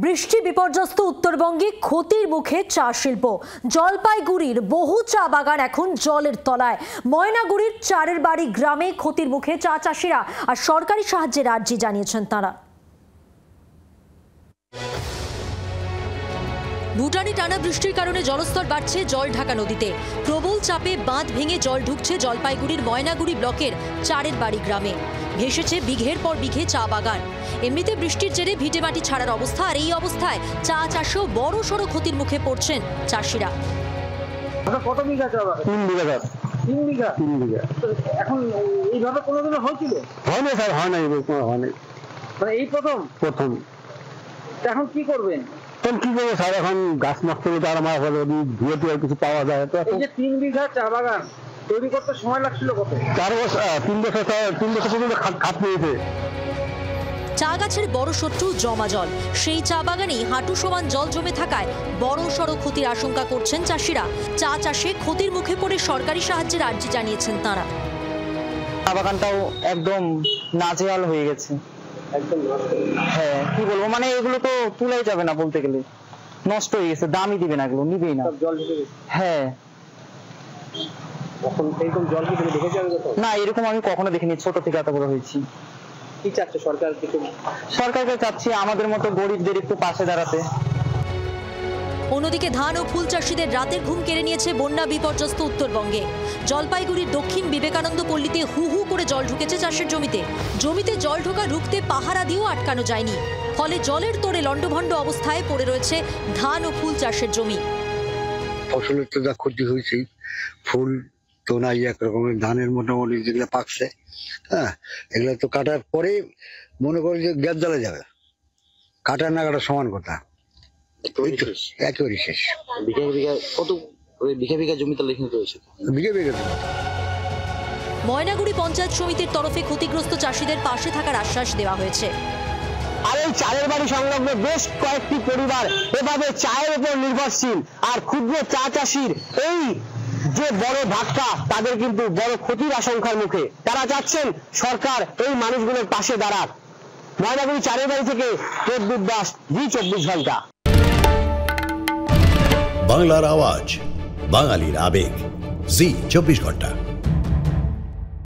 বৃষ্টি বিপর্যস্ত উত্তরবঙ্গে ক্ষতির মুখে চা শিল্প। জলপাইগুড়ির বহু চা বাগান এখন জলের তলায়। ময়নাগুড়ির চারের বাড়ি গ্রামে ক্ষতির মুখে চা চাষিরা, আর সরকারি সাহায্যের আর্জি জানিয়েছেন তারা। ভুটানি টানা বৃষ্টির কারণে জলস্তর বাড়ছে জলঢাকা নদীতে। প্রবল চাপে বাঁধ ভেঙে জল ঢুকছে জলপাইগুড়ির ময়নাগুড়ি ব্লকের চারের বাড়ি গ্রামে। ভেসেছে বিঘের পর বিঘে চা বাগান। এমনিতে বৃষ্টির জেরে ভিটেমাটি ছাড়ার অবস্থা, আর এই অবস্থায় চা চাষেও বড় সড়ো ক্ষতির মুখে পড়ছেন চাষিরা। কত বিঘা চা বাগান? 3 বিঘা। 3 বিঘা? 3 বিঘা। এখন এইভাবে কোনোদিনও হয়েছিল? হয়নি স্যার, হয়নি, হয়নি। মানে এই প্রথম? এখন কি করবেন? কি করবো স্যার, এখন গাছ নষ্ট করে আর আমার ধুয়ে টুয়ে কিছু পাওয়া যায় তো। এই যে 3 বিঘা চা বাগান তৈরি করতে সময় লাগছিল কত? 3 বছর পর্যন্ত খাত নিয়েছে। চা গাছের বড় শত্রু জমা জল। সেই চা বাগানেই হাঁটু সমান জল জমে থাকায় বড় সড়ো ক্ষতির আশঙ্কা করছেন চাষিরা। চা চাষে ক্ষতির মুখে পড়ে সরকারি সাহায্যের আর্জি জানিয়েছেন তারা। চা বাগানটাও একদম নাজেহাল হয়ে গেছে, একদম নষ্ট। হ্যাঁ কি বলবো, মানে এগুলো তো তুলাই যাবে না, বলতে গেলে নষ্ট হয়ে গেছে, দামই দিবে না, এগুলো নিবেই না। জল ঢুকে গেছে? হ্যাঁ। এখন এরকম জল কি তুমি দেখেছো? না, এরকম আমি কখনো দেখিনি, ছোট থেকে এত বড় হয়েছি। কি চাচ্ছে সরকার? সরকারকে চাচ্ছি আমাদের মতো গরিবদের একটু পাশে দাঁড়াতে। অন্যদিকে ধান ও ফুল চাষিদের রাতের ঘুম কেড়ে নিয়েছে বন্যা বিপর্যস্ত উত্তরবঙ্গে। জলপাইগুড়ির দক্ষিণ বিবেকানন্দ পল্লীতে হু হু করে জল ঢুকেছে চাষের জমিতে জল ঢোকা রুখতে পাহারা দিয়েও আটকানো যায়নি। ফলে জলের তোড়ে লন্ডভন্ড অবস্থায় পড়ে রয়েছে ধান ও ফুল চাষের জমি। ফসলের তো যা ক্ষতি হয়েছে, ফুল তো নাই একরকমের, ধানের মোটামুটি যেগুলো পাকছে, হ্যাঁ এগুলো তো কাটার পরে মনে করি যে গ্যাস জ্বালা যাবে। কাটার না কাটার সমান কথা, একেবারে শেষ। বিঘা বিঘা জমিতে লেখা রয়েছে, বিঘে বিঘে। ময়নাগুড়ি পঞ্চায়েত সমিতির তরফে ক্ষতিগ্রস্ত চাষিদের পাশে থাকার আশ্বাস দেওয়া হয়েছে। আর এই চায়ের বাড়ি সংলগ্ন বেশ কয়েকটি পরিবার এভাবে চায়ের উপর নির্ভরশীল, আর ক্ষুদ্র চা চাষির এই যে বড় ধাক্কা, তাদের কিন্তু বড় ক্ষতির আশঙ্কার মুখে। তারা চাচ্ছেন সরকার এই মানুষগুলোর পাশে দাঁড়াক। ময়নাগুড়ি চারের বাড়ি থেকে প্রদ্যুৎ দাস, জি24 ঘন্টা। বাংলার আওয়াজ, বাঙালির আবেগ, জি24 ঘন্টা।